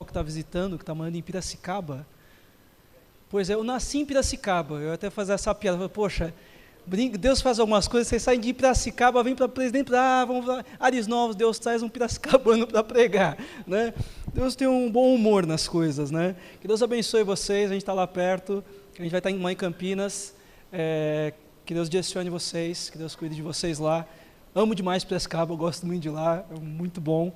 que está visitando, que está morando em Piracicaba. Pois é, eu nasci em Piracicaba, eu até fazer essa piada, poxa, Deus faz algumas coisas, vocês saem de Piracicaba, vem para Presidente, vamos lá, Ares Novos, Deus traz um piracicabano para pregar, né? Deus tem um bom humor nas coisas, né? Que Deus abençoe vocês, a gente está lá perto, a gente vai estar em Campinas, que Deus direcione vocês, que Deus cuide de vocês lá. Amo demais Piracicaba, eu gosto muito de lá, é muito bom.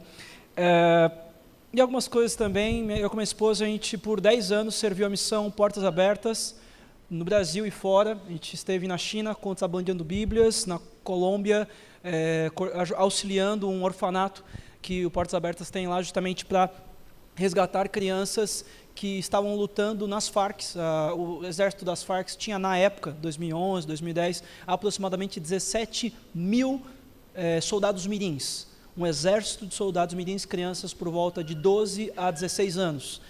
E algumas coisas também, eu com minha esposa, a gente por 10 anos serviu a missão Portas Abertas, no Brasil e fora. A gente esteve na China, contrabandeando Bíblias, na Colômbia, auxiliando um orfanato que o Portas Abertas tem lá justamente para resgatar crianças que estavam lutando nas Farc. O exército das Farc tinha na época, 2011, 2010, aproximadamente 17 mil soldados mirins. Um exército de soldados mirins, crianças por volta de 12 a 16 anos.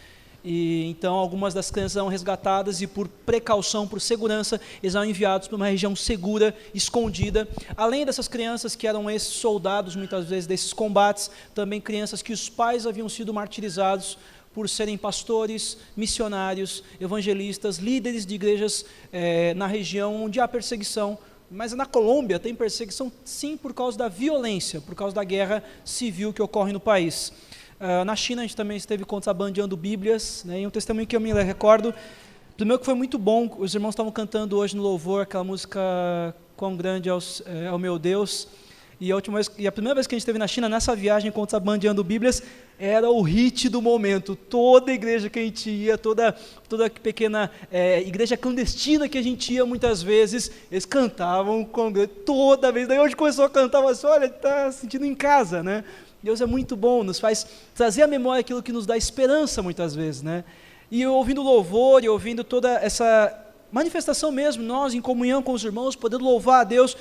E então algumas das crianças eram resgatadas e por precaução, por segurança, eles eram enviados para uma região segura, escondida. Além dessas crianças que eram esses soldados, muitas vezes desses combates, também crianças que os pais haviam sido martirizados por serem pastores, missionários, evangelistas, líderes de igrejas na região onde há perseguição. Mas na Colômbia tem perseguição sim por causa da violência, por causa da guerra civil que ocorre no país. Na China a gente também esteve contrabandeando Bíblias, né, e um testemunho que eu me recordo, primeiro que foi muito bom, os irmãos estavam cantando hoje no louvor aquela música Quão Grande é o Meu Deus, e a primeira vez que a gente esteve na China, nessa viagem contrabandeando Bíblias, era o hit do momento. Toda igreja que a gente ia, toda pequena igreja clandestina que a gente ia muitas vezes, eles cantavam toda vez, daí hoje começou a cantar, assim, olha, está se sentindo em casa, né? Deus é muito bom, nos faz trazer à memória aquilo que nos dá esperança muitas vezes, né? E eu ouvindo louvor e ouvindo toda essa manifestação mesmo, nós em comunhão com os irmãos, podendo louvar a Deus,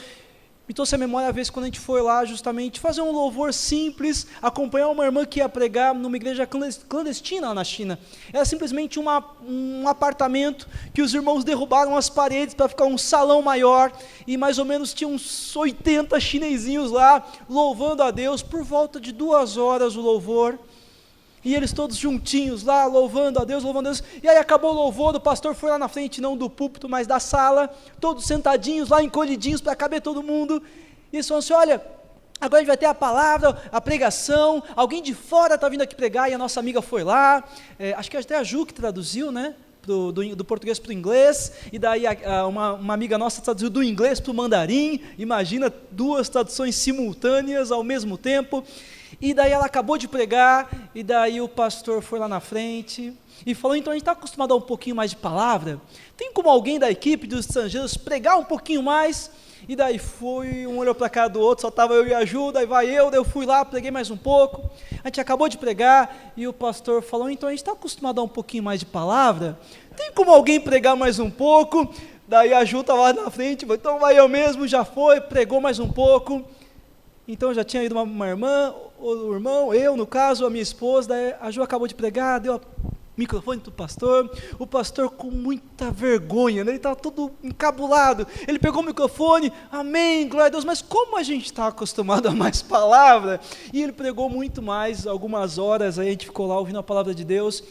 me trouxe à memória a vez quando a gente foi lá justamente fazer um louvor simples, acompanhar uma irmã que ia pregar numa igreja clandestina lá na China. Era simplesmente um apartamento que os irmãos derrubaram as paredes para ficar um salão maior, e mais ou menos tinha uns 80 chinesinhos lá, louvando a Deus, por volta de 2 horas o louvor, e eles todos juntinhos lá, louvando a Deus, e aí acabou o louvor, o pastor foi lá na frente, não do púlpito, mas da sala, todos sentadinhos lá, encolhidinhos, para caber todo mundo, e eles falaram assim, olha, agora a gente vai ter a palavra, a pregação, alguém de fora está vindo aqui pregar, e a nossa amiga foi lá, acho que até a Ju que traduziu, né, do português para o inglês, e daí uma amiga nossa traduziu do inglês para o mandarim, imagina, 2 traduções simultâneas ao mesmo tempo, e daí ela acabou de pregar, e daí o pastor foi lá na frente, e falou, então a gente está acostumado a um pouquinho mais de palavra, tem como alguém da equipe dos estrangeiros pregar um pouquinho mais? E daí foi, um olhou para cá do outro, só estava eu e a Ju, daí daí eu fui lá, preguei mais um pouco, a gente acabou de pregar, e o pastor falou, então a gente está acostumado a um pouquinho mais de palavra, tem como alguém pregar mais um pouco? Daí a Ju estava lá na frente, falou, então vai eu mesmo, já foi, pregou mais um pouco, então já tinha ido uma irmã, o irmão, eu no caso, a minha esposa, daí a Ju acabou de pregar, deu o microfone para o pastor com muita vergonha, né? Ele estava todo encabulado, ele pegou o microfone, amém, glória a Deus, mas como a gente está acostumado a mais palavra, e ele pregou muito mais, algumas horas, aí a gente ficou lá ouvindo a palavra de Deus,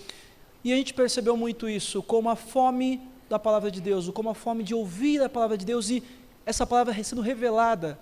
e a gente percebeu muito isso, como a fome da palavra de Deus, como a fome de ouvir a palavra de Deus, e essa palavra sendo revelada,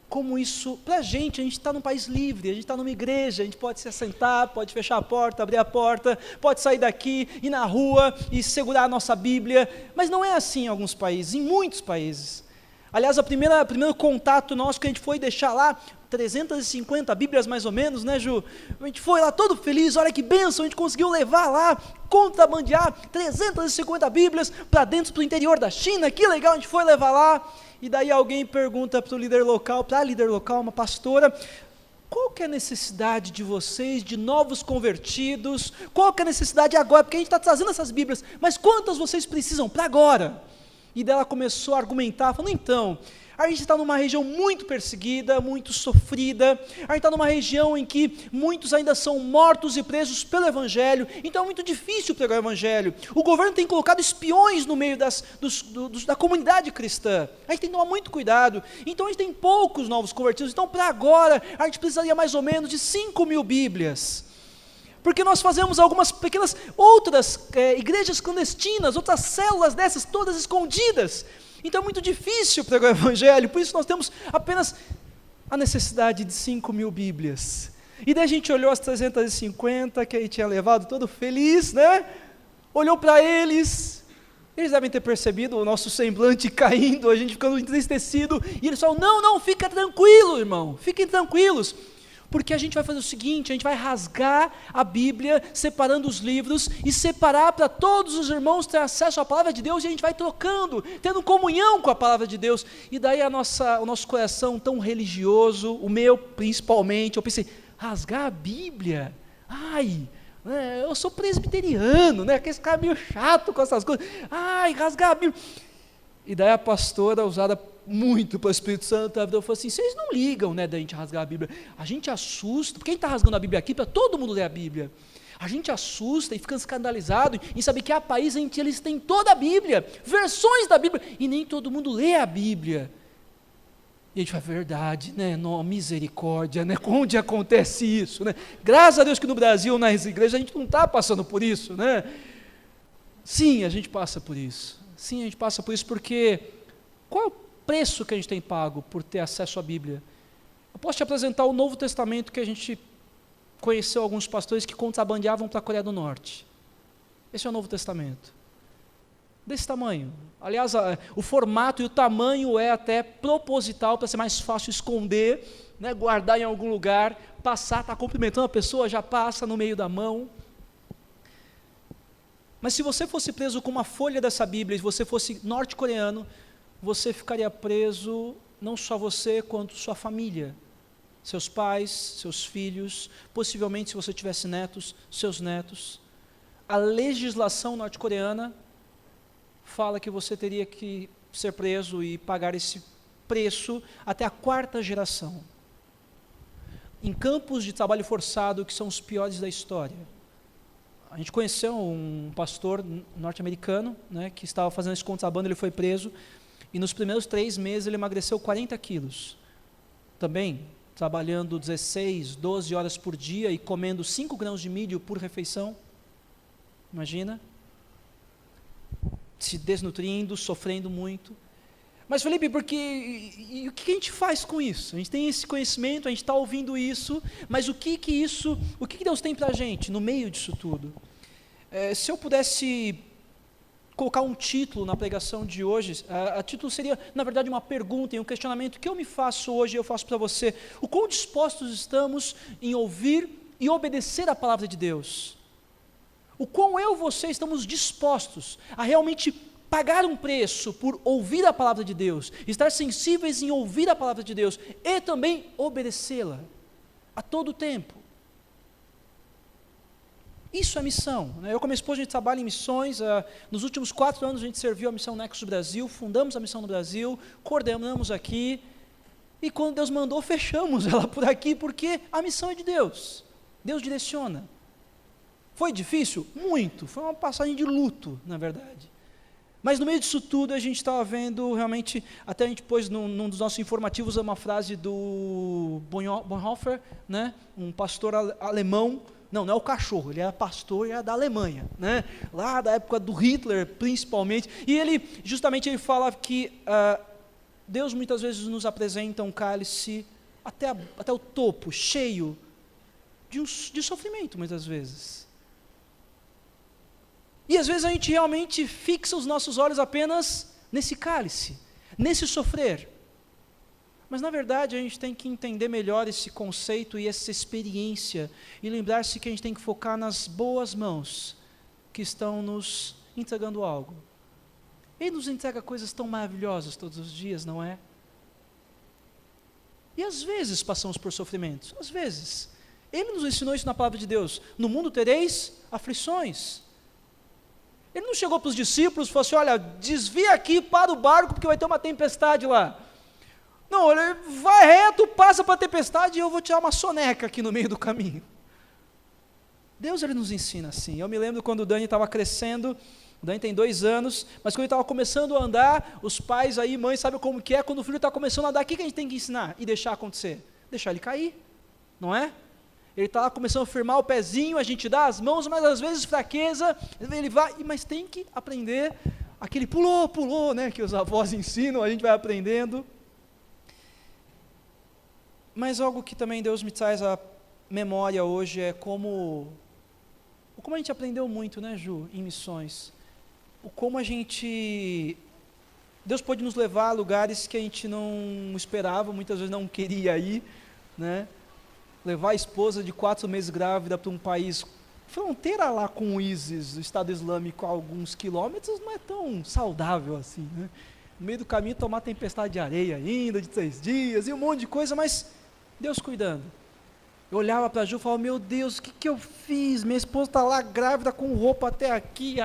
como isso, para a gente está num país livre, a gente está numa igreja, a gente pode se assentar, pode fechar a porta, abrir a porta, pode sair daqui, ir na rua e segurar a nossa Bíblia, mas não é assim em alguns países, em muitos países. Aliás, o primeiro contato nosso que a gente foi deixar lá, 350 Bíblias mais ou menos, né, Ju? A gente foi lá todo feliz, olha que bênção, a gente conseguiu levar lá, contrabandear 350 Bíblias para dentro, para o interior da China, que legal, a gente foi levar lá. E daí alguém pergunta para a líder local, uma pastora, qual que é a necessidade de vocês, de novos convertidos, qual que é a necessidade agora, porque a gente está trazendo essas Bíblias, mas quantas vocês precisam para agora? E daí ela começou a argumentar, falando, então, a gente está numa região muito perseguida, muito sofrida, a gente está numa região em que muitos ainda são mortos e presos pelo Evangelho, então é muito difícil pregar o Evangelho, o governo tem colocado espiões no meio da comunidade cristã, a gente tem que tomar muito cuidado, então a gente tem poucos novos convertidos, então para agora a gente precisaria mais ou menos de 5.000 Bíblias, Porque nós fazemos algumas pequenas outras igrejas clandestinas, outras células dessas, todas escondidas. Então é muito difícil pregar o evangelho, por isso nós temos apenas a necessidade de 5.000 Bíblias. E daí a gente olhou as 350 que ele tinha levado, todo feliz, né? Olhou para eles devem ter percebido o nosso semblante caindo, a gente ficando entristecido, e eles falam, não, fica tranquilo, irmão, fiquem tranquilos, porque a gente vai fazer o seguinte, a gente vai rasgar a Bíblia, separando os livros, e separar para todos os irmãos terem acesso à palavra de Deus, e a gente vai trocando, tendo comunhão com a palavra de Deus, e daí o nosso coração tão religioso, o meu principalmente, eu pensei, rasgar a Bíblia? Ai, eu sou presbiteriano, aquele cara meio chato com essas coisas, rasgar a Bíblia. E daí a pastora, usada muito pelo Espírito Santo, ela falou assim, vocês não ligam, da gente rasgar a Bíblia, a gente assusta, porque quem está rasgando a Bíblia aqui, para todo mundo ler a Bíblia, a gente assusta e fica escandalizado em saber que há países em que eles têm toda a Bíblia, versões da Bíblia, e nem todo mundo lê a Bíblia. E a gente fala, verdade, não, misericórdia, onde acontece isso, Graças a Deus que no Brasil, nas igrejas, a gente não está passando por isso, Sim, a gente passa por isso. Sim, a gente passa por isso porque qual é o preço que a gente tem pago por ter acesso à Bíblia? Eu posso te apresentar o Novo Testamento que a gente conheceu alguns pastores que contrabandeavam para a Coreia do Norte. Esse é o Novo Testamento. Desse tamanho. Aliás, o formato e o tamanho é até proposital para ser mais fácil esconder, guardar em algum lugar, passar, está cumprimentando a pessoa, já passa no meio da mão. Mas se você fosse preso com uma folha dessa Bíblia, e você fosse norte-coreano, você ficaria preso, não só você, quanto sua família, seus pais, seus filhos, possivelmente se você tivesse netos, seus netos. A legislação norte-coreana fala que você teria que ser preso e pagar esse preço até a 4ª geração. Em campos de trabalho forçado, que são os piores da história. A gente conheceu um pastor norte-americano, que estava fazendo esse contrabando, ele foi preso, e nos primeiros 3 meses ele emagreceu 40 quilos. Também trabalhando 16, 12 horas por dia e comendo 5 grãos de milho por refeição. Imagina. Se desnutrindo, sofrendo muito. Mas Felipe, e o que a gente faz com isso? A gente tem esse conhecimento, a gente está ouvindo isso, mas o que Deus tem para a gente no meio disso tudo? Se eu pudesse colocar um título na pregação de hoje, a título seria, na verdade, uma pergunta e um questionamento que eu me faço hoje, eu faço para você. O quão dispostos estamos em ouvir e obedecer a palavra de Deus? O quão eu e você estamos dispostos a realmente pagar um preço por ouvir a palavra de Deus, estar sensíveis em ouvir a palavra de Deus e também obedecê-la a todo tempo. Isso é missão. Eu com a minha esposa a gente trabalha em missões, nos últimos 4 anos a gente serviu a missão Nexus Brasil, fundamos a missão no Brasil, coordenamos aqui, e quando Deus mandou, fechamos ela por aqui, porque a missão é de Deus, Deus direciona. Foi difícil? Muito, foi uma passagem de luto, na verdade. Mas no meio disso tudo a gente estava vendo realmente, até a gente pôs num dos nossos informativos uma frase do Bonhoeffer, um pastor alemão, não é o cachorro, ele era pastor e era da Alemanha, lá da época do Hitler principalmente, e ele fala que Deus muitas vezes nos apresenta um cálice até o topo, cheio de sofrimento muitas vezes. E às vezes a gente realmente fixa os nossos olhos apenas nesse cálice, nesse sofrer. Mas na verdade a gente tem que entender melhor esse conceito e essa experiência, e lembrar-se que a gente tem que focar nas boas mãos que estão nos entregando algo. Ele nos entrega coisas tão maravilhosas todos os dias, não é? E às vezes passamos por sofrimentos, às vezes. Ele nos ensinou isso na palavra de Deus. No mundo tereis aflições. Ele não chegou para os discípulos e falou assim, olha, desvia aqui para o barco porque vai ter uma tempestade lá. Não, ele vai reto, passa para a tempestade e eu vou tirar uma soneca aqui no meio do caminho. Deus, ele nos ensina assim. Eu me lembro quando o Dani estava crescendo, o Dani tem 2 anos, mas quando ele estava começando a andar, os pais aí, mães, sabem como que é, quando o filho está começando a andar, o que a gente tem que ensinar e deixar acontecer? Deixar ele cair, não é? Ele está lá começando a firmar o pezinho, a gente dá as mãos, mas às vezes fraqueza, ele vai, mas tem que aprender aquele pulou, né, que os avós ensinam, a gente vai aprendendo. Mas algo que também Deus me traz à memória hoje é como a gente aprendeu muito, né, Ju, em missões. Como Deus pode nos levar a lugares que a gente não esperava, muitas vezes não queria ir, né? Levar a esposa de 4 meses grávida para um país, fronteira lá com o ISIS, o Estado Islâmico, a alguns quilômetros, não é tão saudável assim, né? No meio do caminho tomar tempestade de areia ainda, de 3 dias, e um monte de coisa, mas Deus cuidando. Eu olhava para a Ju e falava, meu Deus, o que eu fiz? Minha esposa está lá grávida com roupa até aqui,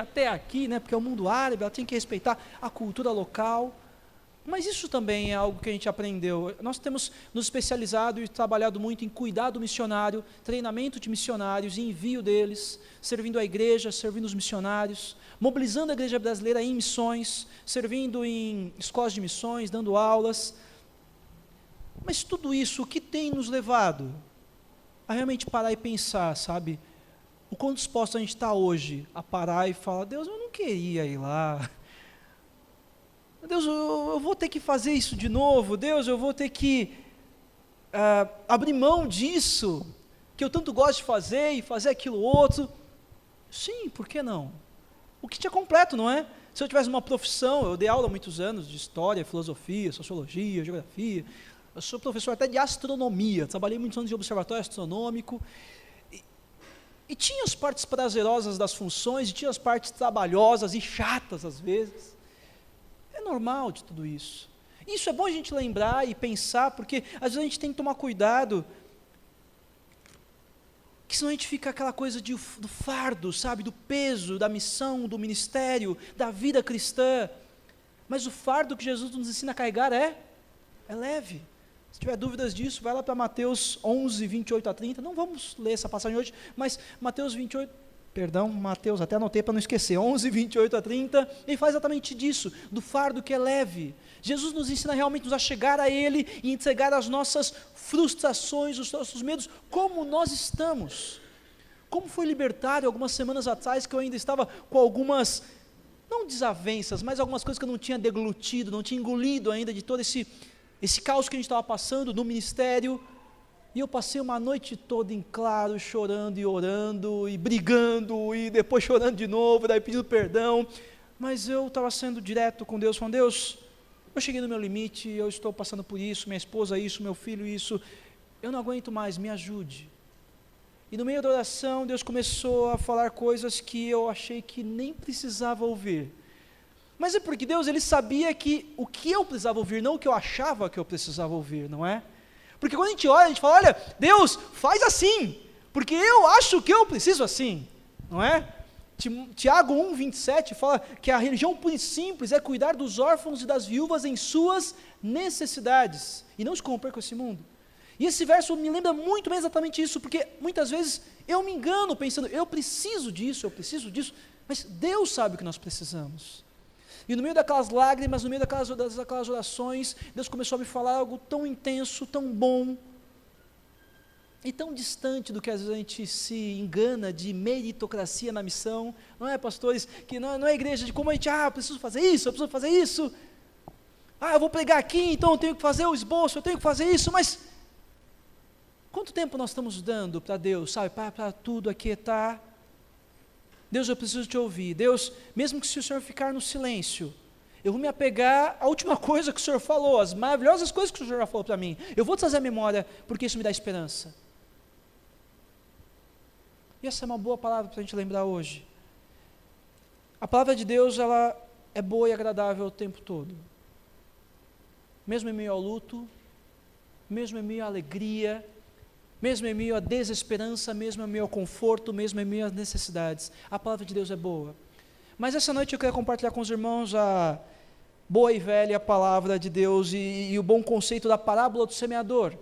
né? Porque é o mundo árabe, ela tem que respeitar a cultura local. Mas isso também é algo que a gente aprendeu. Nós temos nos especializado e trabalhado muito em cuidar do missionário, treinamento de missionários, envio deles, servindo a igreja, servindo os missionários, mobilizando a igreja brasileira em missões, servindo em escolas de missões, dando aulas. Mas tudo isso, o que tem nos levado a realmente parar e pensar, sabe? O quão disposto a gente está hoje a parar e falar, Deus, eu não queria ir lá. Deus, eu vou ter que fazer isso de novo. Deus, eu vou ter que abrir mão disso, que eu tanto gosto de fazer e fazer aquilo outro. Sim, por que não? O kit é completo, não é? Se eu tivesse uma profissão, eu dei aula há muitos anos de história, filosofia, sociologia, geografia. Eu sou professor até de astronomia, trabalhei muitos anos de observatório astronômico, e tinha as partes prazerosas das funções, e tinha as partes trabalhosas e chatas às vezes. É normal de tudo isso. Isso é bom a gente lembrar e pensar, porque às vezes a gente tem que tomar cuidado, que senão a gente fica aquela coisa do fardo, sabe, do peso, da missão, do ministério, da vida cristã. Mas o fardo que Jesus nos ensina a carregar é leve. Se tiver dúvidas disso, vai lá para Mateus 11, 28 a 30, não vamos ler essa passagem hoje, mas Mateus, até anotei para não esquecer, 11, 28 a 30, ele faz exatamente disso, do fardo que é leve. Jesus nos ensina realmente a chegar a Ele e entregar as nossas frustrações, os nossos medos, como nós estamos. Como foi libertário algumas semanas atrás, que eu ainda estava com algumas, não desavenças, mas algumas coisas que eu não tinha deglutido, não tinha engolido ainda de todo esse caos que a gente estava passando no ministério, e eu passei uma noite toda em claro, chorando e orando, e brigando, e depois chorando de novo, daí pedindo perdão, mas eu estava sendo direto com Deus, falando, Deus, eu cheguei no meu limite, eu estou passando por isso, minha esposa isso, meu filho isso, eu não aguento mais, me ajude. E no meio da oração, Deus começou a falar coisas que eu achei que nem precisava ouvir. Mas é porque Deus, Ele sabia que o que eu precisava ouvir, não o que eu achava que eu precisava ouvir, não é? Porque quando a gente olha, a gente fala, olha, Deus, faz assim, porque eu acho que eu preciso assim, não é? Tiago 1, 27 fala que a religião pura e simples é cuidar dos órfãos e das viúvas em suas necessidades, e não se corromper com esse mundo. E esse verso me lembra muito bem exatamente isso, porque muitas vezes eu me engano pensando, eu preciso disso, mas Deus sabe o que nós precisamos. E no meio daquelas lágrimas, no meio daquelas orações, Deus começou a me falar algo tão intenso, tão bom, e tão distante do que às vezes a gente se engana de meritocracia na missão, não é, pastores? Que não é igreja de como a gente, eu preciso fazer isso, eu vou pregar aqui, então eu tenho que fazer o esboço, eu tenho que fazer isso, mas quanto tempo nós estamos dando para Deus, sabe, para tudo aquietar? Deus, eu preciso te ouvir. Deus, mesmo que se o Senhor ficar no silêncio, eu vou me apegar à última coisa que o Senhor falou, as maravilhosas coisas que o Senhor já falou para mim. Eu vou trazer a memória, porque isso me dá esperança. E essa é uma boa palavra para a gente lembrar hoje. A palavra de Deus, ela é boa e agradável o tempo todo. Mesmo em meio ao luto, mesmo em meio à alegria, mesmo em meio à desesperança, mesmo em meio ao conforto, mesmo em meio às necessidades, a palavra de Deus é boa. Mas essa noite eu quero compartilhar com os irmãos a boa e velha palavra de Deus e o bom conceito da parábola do semeador.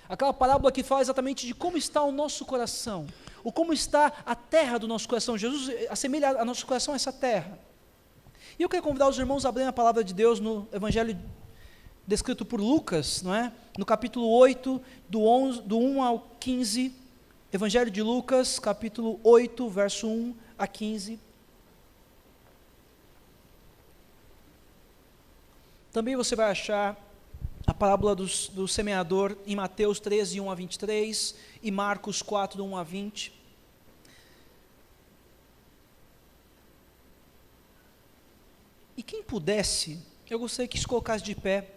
Aquela parábola que fala exatamente de como está o nosso coração, o como está a terra do nosso coração. Jesus assemelha a nosso coração a essa terra. E eu quero convidar os irmãos a abrirem a palavra de Deus no Evangelho descrito por Lucas, não é? No capítulo 8, do 1 ao 15, Evangelho de Lucas, capítulo 8, verso 1 a 15. Também você vai achar a parábola do semeador em Mateus 13, 1 a 23 e Marcos 4, 1 a 20. E quem pudesse, eu gostaria que se colocasse de pé,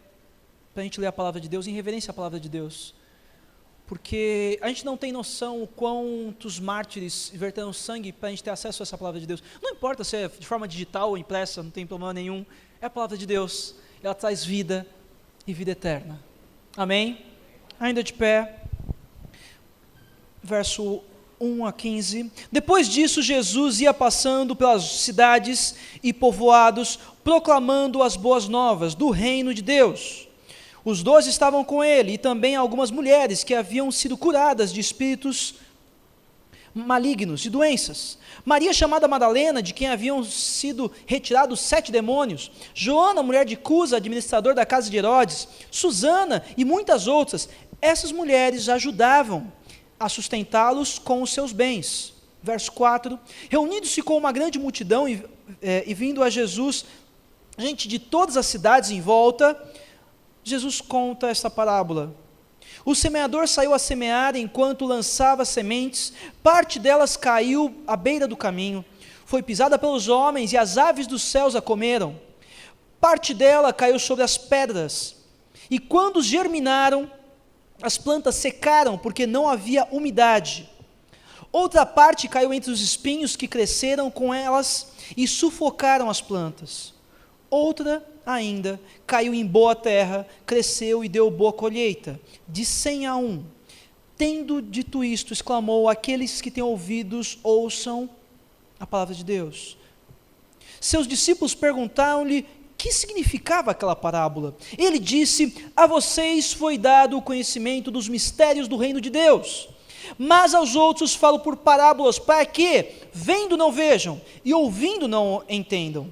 para a gente ler a palavra de Deus, em reverência à palavra de Deus. Porque a gente não tem noção o quantos mártires verteram sangue para a gente ter acesso a essa palavra de Deus. Não importa se é de forma digital ou impressa, não tem problema nenhum. É a palavra de Deus. Ela traz vida e vida eterna. Amém? Ainda de pé. Verso 1 a 15. Depois disso, Jesus ia passando pelas cidades e povoados, proclamando as boas novas do reino de Deus. Os 12 estavam com ele, e também algumas mulheres que haviam sido curadas de espíritos malignos e doenças. Maria, chamada Madalena, de quem haviam sido retirados 7 demônios. Joana, mulher de Cusa, administrador da casa de Herodes. Susana e muitas outras. Essas mulheres ajudavam a sustentá-los com os seus bens. Verso 4. Reunidos-se com uma grande multidão e vindo a Jesus, gente de todas as cidades em volta, Jesus conta esta parábola. O semeador saiu a semear, enquanto lançava sementes, parte delas caiu à beira do caminho, foi pisada pelos homens e as aves dos céus a comeram. Parte dela caiu sobre as pedras, e quando germinaram, as plantas secaram, porque não havia umidade. Outra parte caiu entre os espinhos que cresceram com elas e sufocaram as plantas. Outra ainda caiu em boa terra, cresceu e deu boa colheita, de 100 a 1. Tendo dito isto, exclamou: aqueles que têm ouvidos, ouçam a palavra de Deus. Seus discípulos perguntaram-lhe que significava aquela parábola. Ele disse: a vocês foi dado o conhecimento dos mistérios do reino de Deus, mas aos outros falo por parábolas, para que, vendo não vejam, e ouvindo não entendam.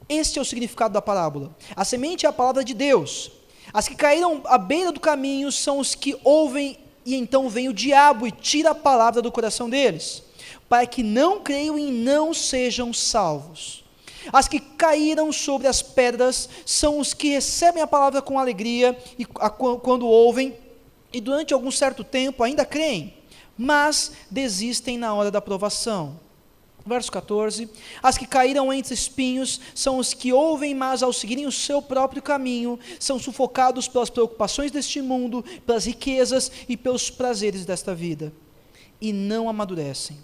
Este é o significado da parábola. A semente é a palavra de Deus. As que caíram à beira do caminho são os que ouvem, e então vem o diabo e tira a palavra do coração deles, para que não creiam e não sejam salvos. As que caíram sobre as pedras são os que recebem a palavra com alegria e quando ouvem, e durante algum certo tempo ainda creem, mas desistem na hora da provação. Verso 14, as que caíram entre espinhos são os que ouvem, mas ao seguirem o seu próprio caminho, são sufocados pelas preocupações deste mundo, pelas riquezas e pelos prazeres desta vida, e não amadurecem.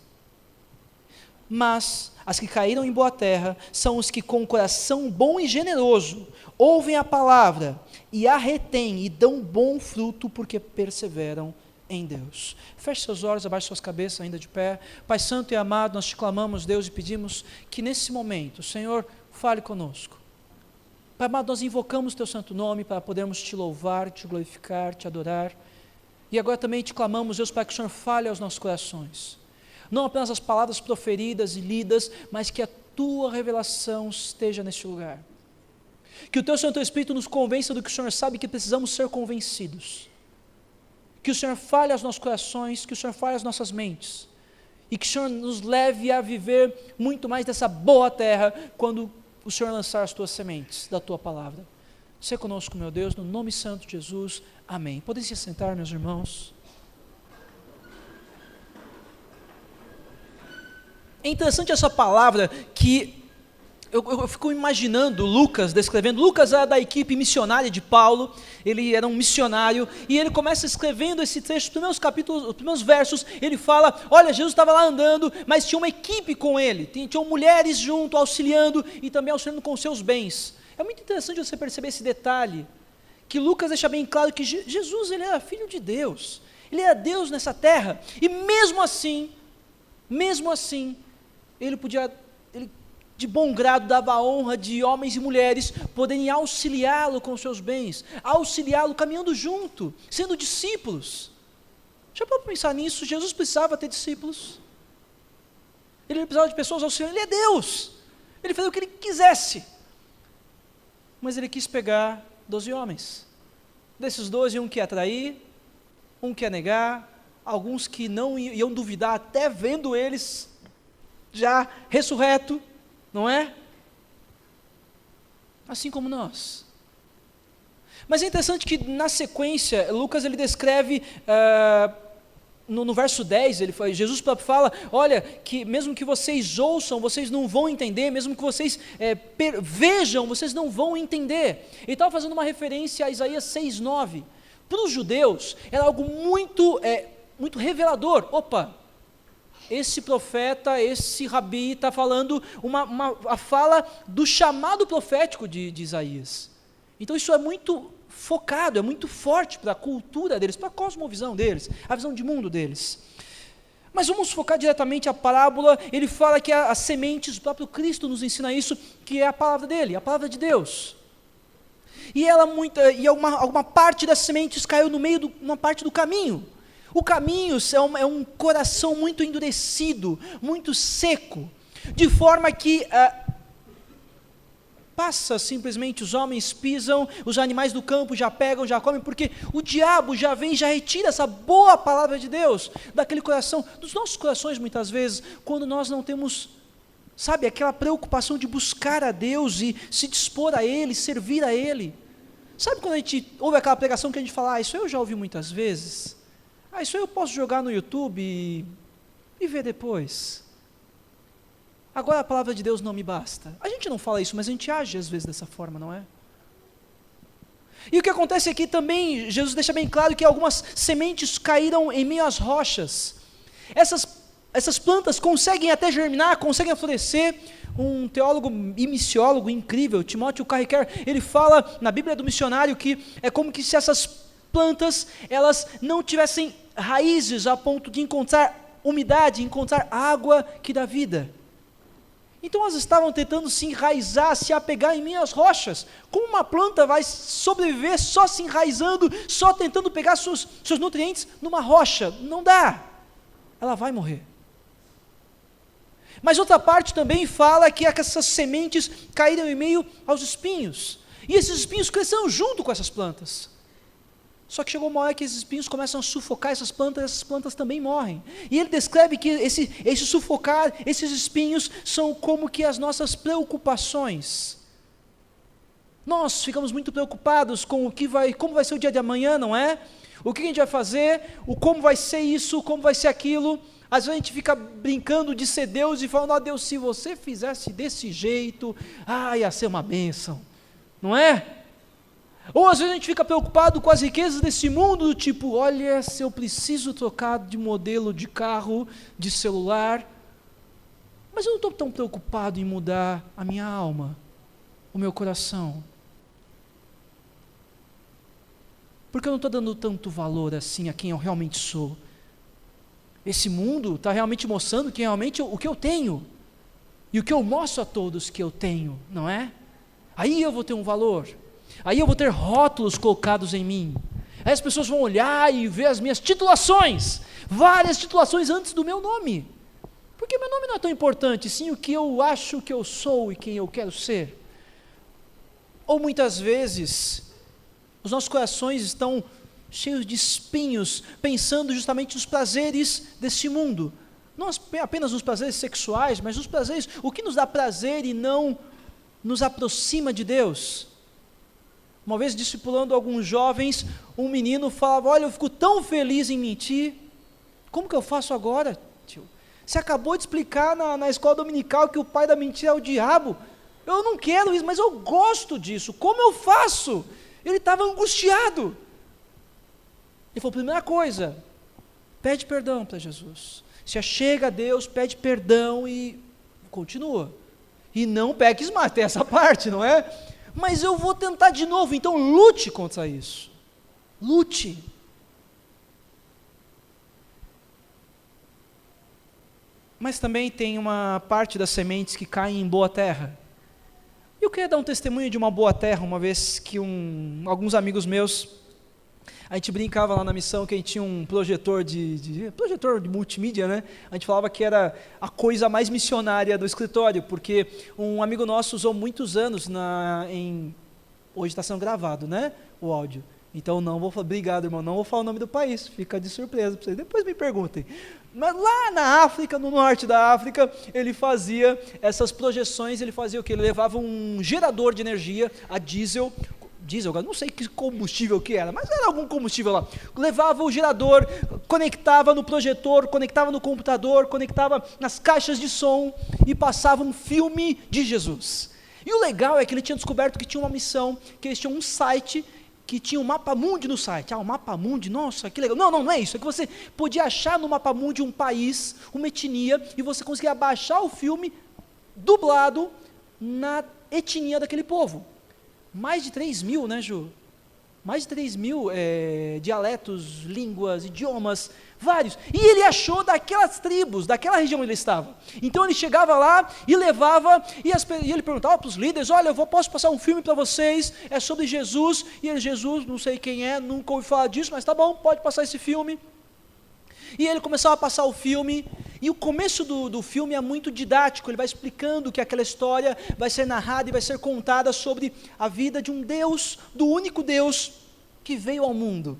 Mas as que caíram em boa terra são os que com o coração bom e generoso ouvem a palavra e a retêm e dão bom fruto porque perseveram em Deus. Feche seus olhos, abaixe suas cabeças ainda de pé. Pai santo e amado, nós te clamamos, Deus, e pedimos que nesse momento o Senhor fale conosco. Pai amado, nós invocamos o teu santo nome para podermos te louvar, te glorificar, te adorar, e agora também te clamamos, Deus, para que o Senhor fale aos nossos corações, não apenas as palavras proferidas e lidas, mas que a tua revelação esteja neste lugar, que o teu Santo Espírito nos convença do que o Senhor sabe que precisamos ser convencidos, que o Senhor fale aos nossos corações, que o Senhor fale às nossas mentes, e que o Senhor nos leve a viver muito mais dessa boa terra, quando o Senhor lançar as tuas sementes da tua palavra. Seja conosco, meu Deus, no nome santo de Jesus, amém. Podem se sentar, meus irmãos. É interessante essa palavra que eu fico imaginando Lucas descrevendo. Lucas era da equipe missionária de Paulo, ele era um missionário, e ele começa escrevendo esse trecho, os primeiros capítulos, os primeiros versos, ele fala, olha, Jesus estava lá andando, mas tinha uma equipe com ele, tinham mulheres junto, auxiliando, e também auxiliando com os seus bens. É muito interessante você perceber esse detalhe, que Lucas deixa bem claro que Jesus, ele era filho de Deus, ele era Deus nessa terra, e mesmo assim, ele de bom grado dava a honra de homens e mulheres poderem auxiliá-lo com os seus bens, auxiliá-lo caminhando junto, sendo discípulos. Já pode pensar nisso? Jesus precisava ter discípulos, ele precisava de pessoas auxiliando, ele é Deus, ele fazia o que ele quisesse, mas ele quis pegar 12 homens, desses 12 um que ia trair, um que ia negar, alguns que não iam duvidar até vendo eles já ressurreto, não é? Assim como nós. Mas é interessante que na sequência, Lucas ele descreve, no verso 10, Jesus fala, olha, que mesmo que vocês ouçam, vocês não vão entender, mesmo que vocês vejam, vocês não vão entender. Ele estava fazendo uma referência a Isaías 6:9. Para os judeus, era algo muito revelador. Opa, esse profeta, esse rabi está falando a fala do chamado profético de Isaías. Então isso é muito focado, é muito forte para a cultura deles, para a cosmovisão deles, a visão de mundo deles. Mas vamos focar diretamente a parábola. Ele fala que as sementes, o próprio Cristo nos ensina isso, que é a palavra dele, a palavra de Deus. E alguma parte das sementes caiu no meio de uma parte do caminho. O caminho é um coração muito endurecido, muito seco, de forma que passa simplesmente, os homens pisam, os animais do campo já pegam, já comem, porque o diabo já vem, já retira essa boa palavra de Deus daquele coração, dos nossos corações muitas vezes, quando nós não temos, sabe, aquela preocupação de buscar a Deus e se dispor a Ele, servir a Ele. Sabe quando a gente ouve aquela pregação que a gente fala, isso eu já ouvi muitas vezes, isso eu posso jogar no YouTube e ver depois. Agora a palavra de Deus não me basta. A gente não fala isso, mas a gente age às vezes dessa forma, não é? E o que acontece aqui também, Jesus deixa bem claro que algumas sementes caíram em meio às rochas. Essas plantas conseguem até germinar, conseguem florescer. Um teólogo e missiólogo incrível, Timóteo Carriquer, ele fala na Bíblia do Missionário que é como que se essas plantas, elas não tivessem raízes a ponto de encontrar umidade, encontrar água que dá vida. Então elas estavam tentando se enraizar, se apegar em meio às rochas. Como uma planta vai sobreviver só se enraizando, só tentando pegar seus nutrientes numa rocha? Não dá. Ela vai morrer. Mas outra parte também fala que essas sementes caíram em meio aos espinhos. E esses espinhos cresceram junto com essas plantas. Só que chegou uma hora que esses espinhos começam a sufocar essas plantas também morrem. E ele descreve que esse sufocar, esses espinhos, são como que as nossas preocupações. Nós ficamos muito preocupados com como vai ser o dia de amanhã, não é? O que a gente vai fazer, como vai ser isso, como vai ser aquilo. Às vezes a gente fica brincando de ser Deus e falando, Deus, se você fizesse desse jeito, ia ser uma bênção, não é? Ou às vezes a gente fica preocupado com as riquezas desse mundo, do tipo, olha, se eu preciso trocar de modelo de carro, de celular, mas eu não estou tão preocupado em mudar a minha alma, o meu coração. Porque eu não estou dando tanto valor assim a quem eu realmente sou. Esse mundo está realmente mostrando que realmente o que eu tenho, e o que eu mostro a todos que eu tenho, não é? Aí eu vou ter um valor. Aí eu vou ter rótulos colocados em mim. Aí as pessoas vão olhar e ver as minhas titulações, várias titulações antes do meu nome. Porque meu nome não é tão importante, sim o que eu acho que eu sou e quem eu quero ser. Ou muitas vezes, os nossos corações estão cheios de espinhos, pensando justamente nos prazeres desse mundo. Não apenas nos prazeres sexuais, mas nos prazeres, o que nos dá prazer e não nos aproxima de Deus. Uma vez discipulando alguns jovens, um menino falava, olha, eu fico tão feliz em mentir, como que eu faço agora, tio? Você acabou de explicar na escola dominical que o pai da mentira é o diabo, eu não quero isso, mas eu gosto disso, como eu faço? Ele estava angustiado. Ele falou, primeira coisa, pede perdão para Jesus, se achega a Deus, pede perdão e continua, e não peques mais, tem essa parte, não é? Mas eu vou tentar de novo, então lute contra isso. Lute. Mas também tem uma parte das sementes que caem em boa terra. Eu queria dar um testemunho de uma boa terra, uma vez que alguns amigos meus, a gente brincava lá na missão que a gente tinha um projetor projetor de multimídia, né? A gente falava que era a coisa mais missionária do escritório, porque um amigo nosso usou muitos anos hoje está sendo gravado, né? O áudio. Então não vou falar, obrigado irmão, não vou falar o nome do país, fica de surpresa para vocês, depois me perguntem. Mas lá na África, no norte da África, ele fazia essas projeções, ele fazia o que? Ele levava um gerador de energia a diesel, não sei que combustível que era, mas era algum combustível lá. Levava o gerador, conectava no projetor, conectava no computador, conectava nas caixas de som e passava um filme de Jesus. E o legal é que ele tinha descoberto que tinha uma missão, que eles tinham um site que tinha um mapa mundi no site. O mapa mundi, nossa, que legal. Não é isso, é que você podia achar no mapa mundi um país, uma etnia, e você conseguia baixar o filme dublado na etnia daquele povo. Mais de 3 mil, né, Ju? Mais de 3 mil dialetos, línguas, idiomas, vários. E ele achou daquelas tribos, daquela região onde ele estava. Então ele chegava lá e levava, e ele perguntava para os líderes, olha, posso passar um filme para vocês, é sobre Jesus, e ele, Jesus, não sei quem é, nunca ouvi falar disso, mas tá bom, pode passar esse filme. E ele começava a passar o filme, e o começo do filme é muito didático, ele vai explicando que aquela história vai ser narrada e vai ser contada sobre a vida de um Deus, do único Deus que veio ao mundo,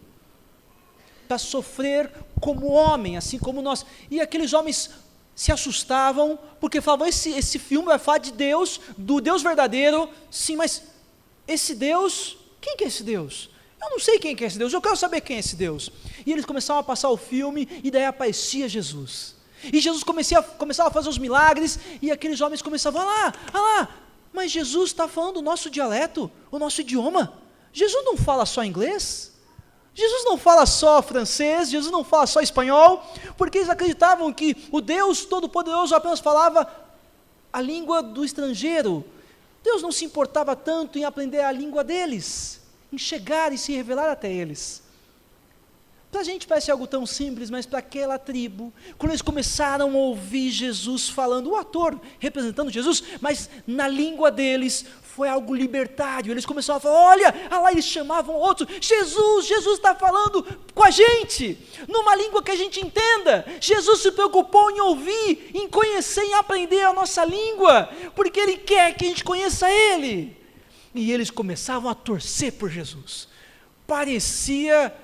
para sofrer como homem, assim como nós. E aqueles homens se assustavam, porque falavam, esse filme vai falar de Deus, do Deus verdadeiro, sim, mas esse Deus, quem que é esse Deus? Eu não sei quem que é esse Deus, eu quero saber quem é esse Deus. E eles começavam a passar o filme, e daí aparecia Jesus. E Jesus começava a fazer os milagres, e aqueles homens começavam, lá, mas Jesus está falando o nosso dialeto, o nosso idioma. Jesus não fala só inglês, Jesus não fala só francês, Jesus não fala só espanhol, porque eles acreditavam que o Deus Todo-Poderoso apenas falava a língua do estrangeiro. Deus não se importava tanto em aprender a língua deles, em chegar e se revelar até eles. Para a gente parece algo tão simples, mas para aquela tribo, quando eles começaram a ouvir Jesus falando, o ator representando Jesus, mas na língua deles, foi algo libertário. Eles começaram a falar, olha lá, eles chamavam outros, Jesus está falando com a gente, numa língua que a gente entenda. Jesus se preocupou em ouvir, em conhecer, em aprender a nossa língua, porque Ele quer que a gente conheça Ele. E eles começavam a torcer por Jesus. Parecia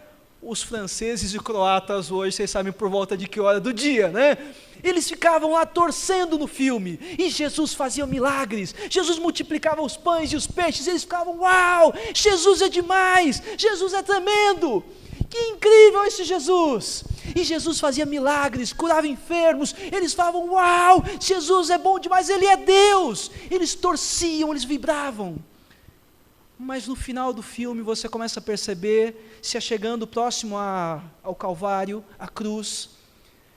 os franceses e croatas hoje, vocês sabem por volta de que hora do dia, né? Eles ficavam lá torcendo no filme, e Jesus fazia milagres, Jesus multiplicava os pães e os peixes, eles ficavam, uau, Jesus é demais, Jesus é tremendo, que incrível esse Jesus. E Jesus fazia milagres, curava enfermos, eles falavam, uau, Jesus é bom demais, Ele é Deus. Eles torciam, eles vibravam. Mas no final do filme você começa a perceber, se chegando próximo ao Calvário, à cruz,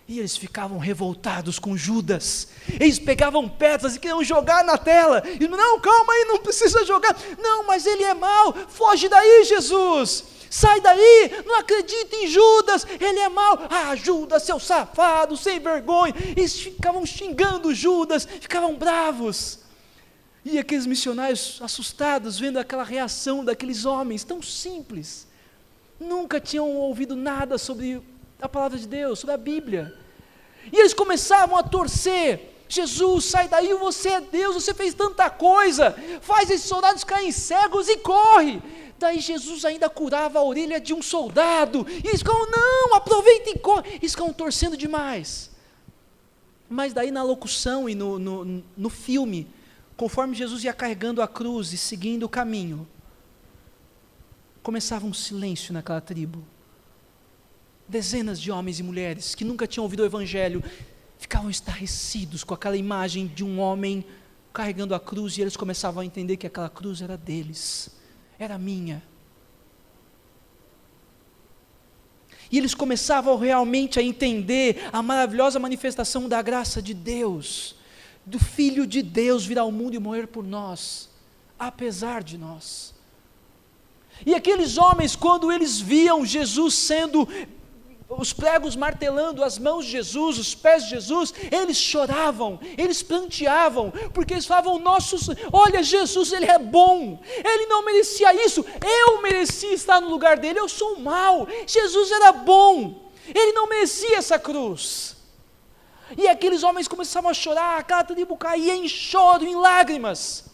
e eles ficavam revoltados com Judas. Eles pegavam pedras e queriam jogar na tela, e não, calma aí, não precisa jogar, não, mas ele é mau, foge daí Jesus, sai daí, não acredita em Judas, ele é mau, Judas, seu safado, sem vergonha. Eles ficavam xingando Judas, ficavam bravos. E aqueles missionários assustados, vendo aquela reação daqueles homens tão simples, nunca tinham ouvido nada sobre a palavra de Deus, sobre a Bíblia, e eles começavam a torcer, Jesus, sai daí, você é Deus, você fez tanta coisa, faz esses soldados caírem cegos e corre. Daí Jesus ainda curava a orelha de um soldado, e eles ficavam, não, aproveita e corre, eles ficavam torcendo demais. Mas daí na locução e no filme, conforme Jesus ia carregando a cruz e seguindo o caminho, começava um silêncio naquela tribo. Dezenas de homens e mulheres que nunca tinham ouvido o Evangelho, ficavam estarrecidos com aquela imagem de um homem carregando a cruz, e eles começavam a entender que aquela cruz era deles, era minha. E eles começavam realmente a entender a maravilhosa manifestação da graça de Deus, do Filho de Deus vir ao mundo e morrer por nós, apesar de nós. E aqueles homens, quando eles viam Jesus sendo, os pregos martelando as mãos de Jesus, os pés de Jesus, eles choravam, eles pranteavam, porque eles falavam, olha, Jesus, Ele é bom, Ele não merecia isso, eu merecia estar no lugar dele, eu sou mau, Jesus era bom, Ele não merecia essa cruz. E aqueles homens começavam a chorar, aquela tribo caía em choro, em lágrimas.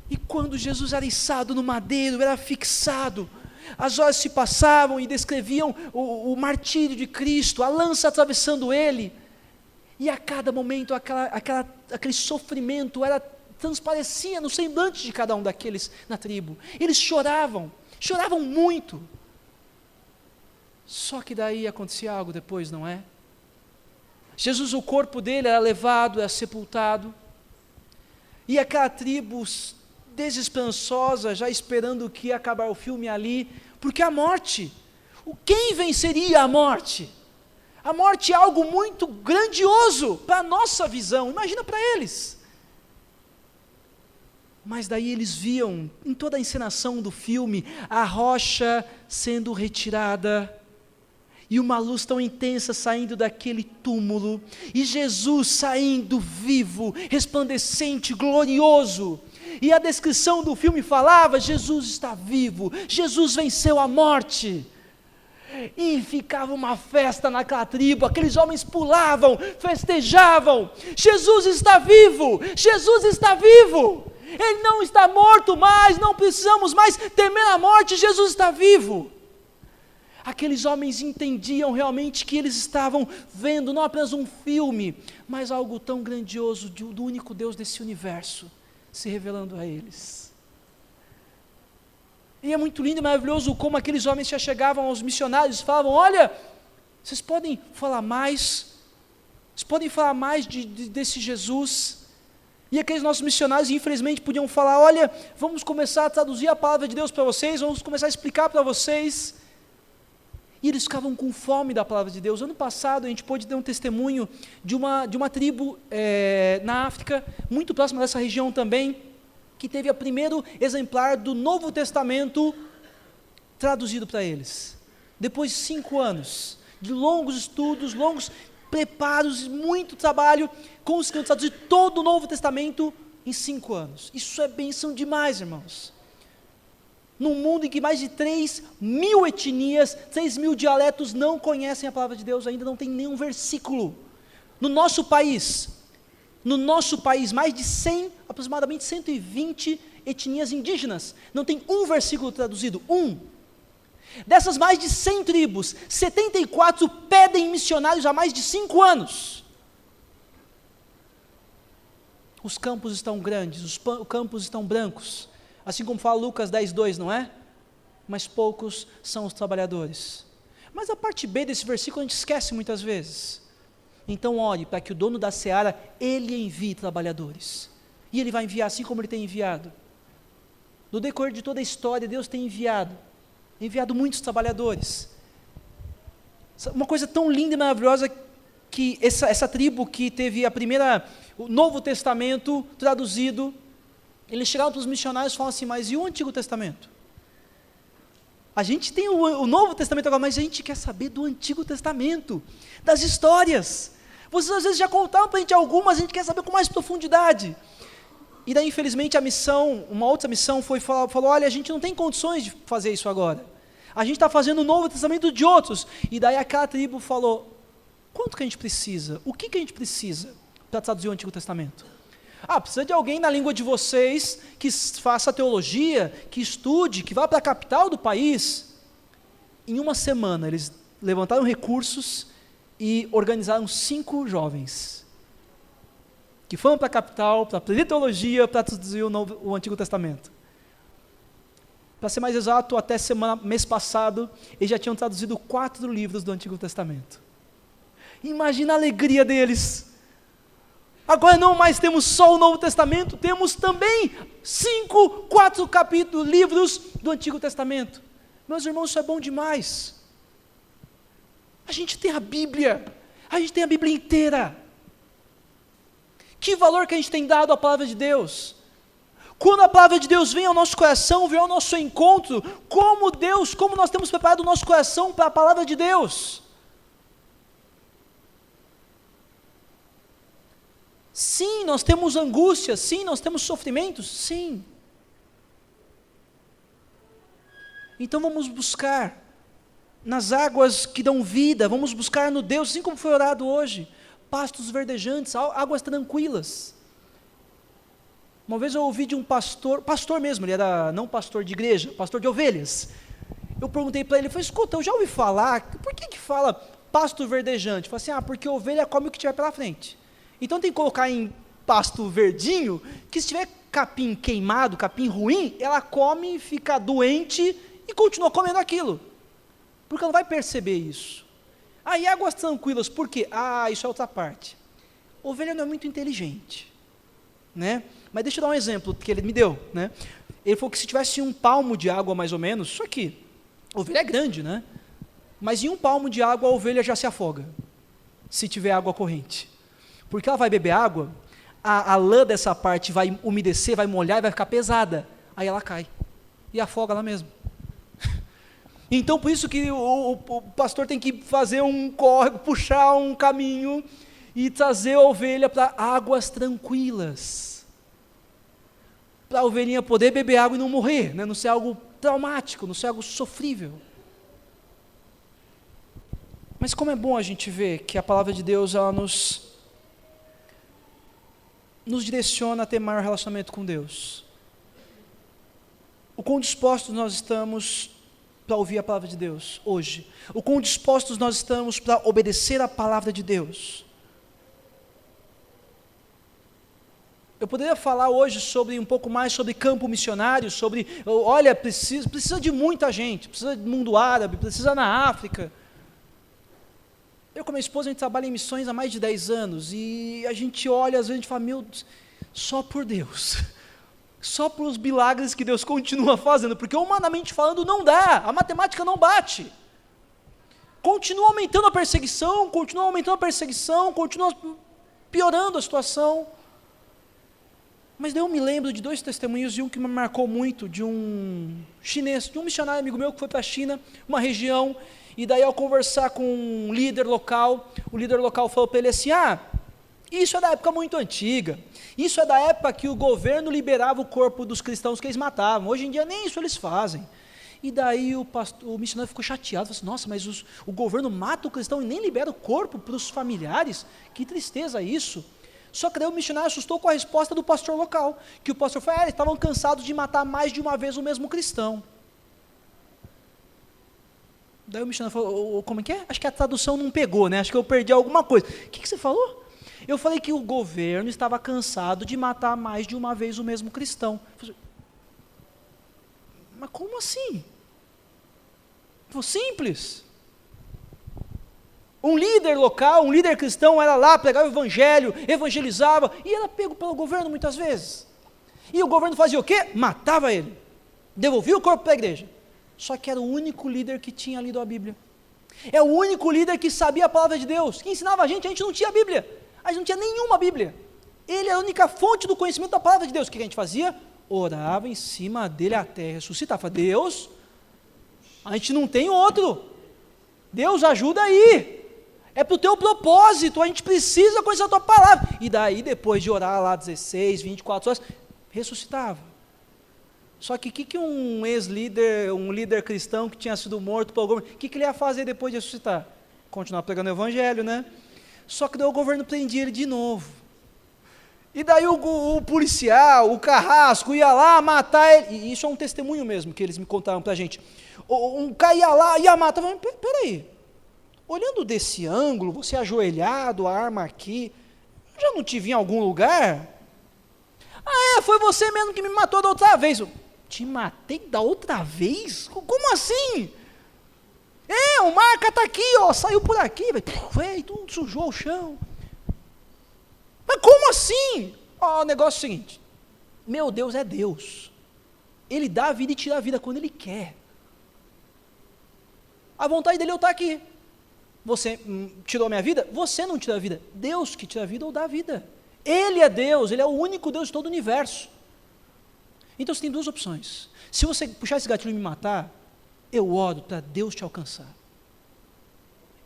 E quando Jesus era içado no madeiro, era fixado, As horas se passavam e descreviam o martírio de Cristo, a lança atravessando ele, e a cada momento aquele sofrimento transparecia no semblante de cada um daqueles na tribo. Eles choravam muito. Só que daí acontecia algo depois, não é? Jesus, o corpo dele era levado, era sepultado, e aquela tribo desesperançosa, já esperando que ia acabar o filme ali, porque a morte, quem venceria a morte? A morte é algo muito grandioso para a nossa visão, imagina para eles. Mas daí eles viam, em toda a encenação do filme, a rocha sendo retirada, e uma luz tão intensa saindo daquele túmulo, e Jesus saindo vivo, resplandecente, glorioso. E a descrição do filme falava: Jesus está vivo, Jesus venceu a morte. E ficava uma festa naquela tribo, aqueles homens pulavam, festejavam: Jesus está vivo, Jesus está vivo, Ele não está morto mais, não precisamos mais temer a morte, Jesus está vivo. Aqueles homens entendiam realmente que eles estavam vendo não apenas um filme, mas algo tão grandioso do único Deus desse universo se revelando a eles. E é muito lindo e maravilhoso como aqueles homens já chegavam aos missionários e falavam: olha, vocês podem falar mais, desse Jesus. E aqueles nossos missionários infelizmente podiam falar: olha, vamos começar a traduzir a palavra de Deus para vocês, vamos começar a explicar para vocês. E eles ficavam com fome da palavra de Deus. Ano passado a gente pôde ter um testemunho de uma tribo na África, muito próxima dessa região também, que teve o primeiro exemplar do Novo Testamento traduzido para eles. Depois de 5 anos, de longos estudos, longos preparos, muito trabalho, conseguiram traduzir todo o Novo Testamento em 5 anos. Isso é bênção demais, irmãos. Num mundo em que mais de 3.000 etnias, 3.000 dialetos não conhecem a palavra de Deus, ainda não tem nenhum versículo. No nosso país, mais de 100, aproximadamente 120 etnias indígenas, não tem um versículo traduzido, um. Dessas mais de 100 tribos, 74 pedem missionários há mais de 5 anos. Os campos estão grandes, os campos estão brancos, assim como fala Lucas 10:2, não é? Mas poucos são os trabalhadores. Mas a parte B desse versículo a gente esquece muitas vezes. Então ore para que o dono da seara, ele envie trabalhadores. E ele vai enviar assim como ele tem enviado. No decorrer de toda a história, Deus tem enviado muitos trabalhadores. Uma coisa tão linda e maravilhosa que essa tribo que teve o Novo Testamento traduzido, eles chegaram para os missionários e falaram assim: mas e o Antigo Testamento? A gente tem o Novo Testamento agora, mas a gente quer saber do Antigo Testamento, das histórias. Vocês às vezes já contaram para a gente algumas, a gente quer saber com mais profundidade. E daí infelizmente uma outra missão falou: olha, a gente não tem condições de fazer isso agora. A gente está fazendo o Novo Testamento de outros. E daí aquela tribo falou: quanto que a gente precisa? O que a gente precisa para traduzir o Antigo Testamento? Precisa de alguém na língua de vocês, que faça teologia, que estude, que vá para a capital do país. Em uma semana, eles levantaram recursos e organizaram 5 jovens, que foram para a capital, para aprender teologia, para traduzir o Antigo Testamento. Para ser mais exato, até mês passado, eles já tinham traduzido 4 livros do Antigo Testamento. Imagina a alegria deles. Agora não mais temos só o Novo Testamento, temos também 4 capítulos, livros do Antigo Testamento. Meus irmãos, isso é bom demais. A gente tem a Bíblia inteira. Que valor que a gente tem dado à palavra de Deus. Quando a palavra de Deus vem ao nosso coração, vem ao nosso encontro, como nós temos preparado o nosso coração para a palavra de Deus. Sim, nós temos angústias, sim, nós temos sofrimentos, sim. Então vamos buscar nas águas que dão vida, vamos buscar no Deus, assim como foi orado hoje, pastos verdejantes, águas tranquilas. Uma vez eu ouvi de um pastor mesmo, ele era não pastor de igreja, pastor de ovelhas. Eu eu perguntei para ele, eu falei, escuta, eu já ouvi falar, por que fala pasto verdejante? Eu falei assim, porque a ovelha come o que tiver pela frente. Então tem que colocar em pasto verdinho, que se tiver capim queimado, capim ruim, ela come, fica doente e continua comendo aquilo. Porque ela não vai perceber isso. Aí águas tranquilas, por quê? Isso é outra parte. Ovelha não é muito inteligente, né? Mas deixa eu dar um exemplo que ele me deu, né? Ele falou que se tivesse 1 palmo de água mais ou menos, isso aqui, a ovelha é grande, né? Mas em 1 palmo de água a ovelha já se afoga, se tiver água corrente. Porque ela vai beber água, a lã dessa parte vai umedecer, vai molhar e vai ficar pesada. Aí ela cai e afoga lá mesmo. Então por isso que o pastor tem que fazer um córrego, puxar um caminho e trazer a ovelha para águas tranquilas. Para a ovelhinha poder beber água e não morrer, né? Não ser algo traumático, não ser algo sofrível. Mas como é bom a gente ver que a palavra de Deus, ela nos direciona a ter maior relacionamento com Deus. O quão dispostos nós estamos para ouvir a palavra de Deus hoje. O quão dispostos nós estamos para obedecer a palavra de Deus. Eu poderia falar hoje um pouco mais sobre campo missionário, olha, precisa de muita gente, precisa do mundo árabe, precisa na África. Eu com a minha esposa, a gente trabalha em missões há mais de 10 anos, e a gente olha, às vezes a gente fala, meu Deus, só por Deus, só pelos milagres que Deus continua fazendo, porque humanamente falando não dá, a matemática não bate. Continua aumentando a perseguição, continua piorando a situação. Mas daí eu me lembro de 2 testemunhos, de um que me marcou muito, de um chinês, de um missionário amigo meu que foi para a China, uma região, e daí ao conversar com um líder local, o líder local falou para ele assim, isso é da época muito antiga, isso é da época que o governo liberava o corpo dos cristãos que eles matavam, hoje em dia nem isso eles fazem. E daí o missionário ficou chateado, falou assim, nossa, mas o governo mata o cristão e nem libera o corpo para os familiares, que tristeza isso. Só que daí o missionário assustou com a resposta do pastor local, que o pastor falou, eles estavam cansados de matar mais de uma vez o mesmo cristão. Daí o missionário falou, como é que é? Acho que a tradução não pegou, né? Acho que eu perdi alguma coisa. O que você falou? Eu falei que o governo estava cansado de matar mais de uma vez o mesmo cristão. Falei, mas como assim? Foi simples. Um líder local, um líder cristão era lá, pregava o evangelho, evangelizava, e era pego pelo governo muitas vezes. E o governo fazia o quê? Matava ele. Devolvia o corpo para a igreja. Só que era o único líder que tinha lido a Bíblia. É o único líder que sabia a palavra de Deus, que ensinava a gente não tinha Bíblia. A gente não tinha nenhuma Bíblia. Ele era a única fonte do conhecimento da palavra de Deus. O que a gente fazia? Orava em cima dele até ressuscitar. Deus, a gente não tem outro. Deus, ajuda aí. É para o teu propósito, a gente precisa conhecer a tua palavra. E daí, depois de orar lá 16, 24 horas, ressuscitava. Só que o que um ex-líder, um líder cristão que tinha sido morto pelo governo, o que ele ia fazer depois de ressuscitar? Continuar pregando o evangelho, né? Só que daí o governo prendia ele de novo. E daí o policial, o carrasco ia lá matar ele. E isso é um testemunho mesmo que eles me contaram para a gente. Um cara ia lá, ia matar. Eu falei, peraí. Olhando desse ângulo, você ajoelhado, a arma aqui, eu já não te vi em algum lugar? Foi você mesmo que me matou da outra vez. Eu, te matei da outra vez? Como assim? O marca está aqui, saiu por aqui, tudo sujou o chão. Mas como assim? O negócio é o seguinte, meu Deus é Deus. Ele dá a vida e tira a vida quando Ele quer. A vontade dele é eu estar aqui. Você tirou a minha vida? Você não tirou a vida. Deus que tira a vida ou dá a vida. Ele é Deus, Ele é o único Deus de todo o universo. Então você tem 2 opções. Se você puxar esse gatilho e me matar, eu oro para Deus te alcançar.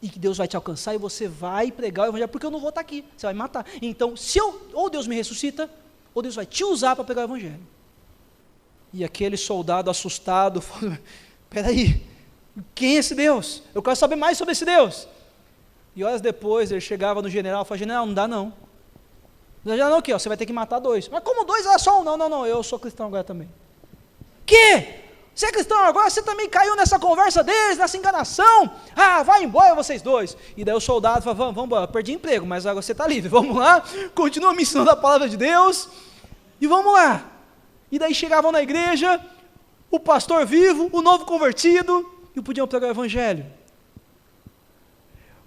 E que Deus vai te alcançar e você vai pregar o evangelho, porque eu não vou estar aqui, você vai me matar. Então, ou Deus me ressuscita, ou Deus vai te usar para pregar o evangelho. E aquele soldado assustado falou, peraí, quem é esse Deus? Eu quero saber mais sobre esse Deus. E horas depois ele chegava no general e falava, general, não dá não. Não dá não o quê? Você vai ter que matar 2. Mas como 2? Era só um. Não, eu sou cristão agora também. Quê? Você é cristão agora, você também caiu nessa conversa deles, nessa enganação. Ah, vai embora vocês dois. E daí o soldado fala, vamos embora, perdi emprego, mas agora você está livre, vamos lá, continua me ensinando a palavra de Deus, e vamos lá. E daí chegavam na igreja, o pastor vivo, o novo convertido, e podiam pregar o evangelho.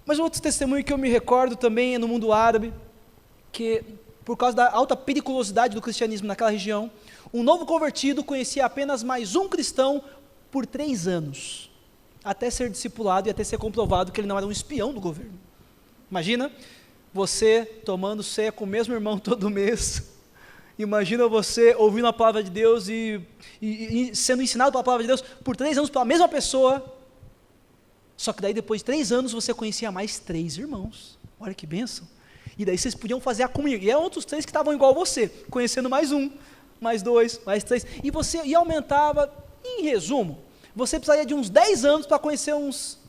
Mas outro testemunho que eu me recordo também é no mundo árabe, que por causa da alta periculosidade do cristianismo naquela região, um novo convertido conhecia apenas mais um cristão por 3 anos, até ser discipulado e até ser comprovado que ele não era um espião do governo. Imagina você tomando ceia com o mesmo irmão todo mês, imagina você ouvindo a palavra de Deus e sendo ensinado pela palavra de Deus por 3 anos pela mesma pessoa, só que daí depois de 3 anos você conhecia mais 3 irmãos, olha que bênção, e daí vocês podiam fazer a comunhão, e eram outros 3 que estavam igual a você, conhecendo mais um, mais 2, mais 3, e aumentava, em resumo, você precisaria de uns 10 anos para conhecer uns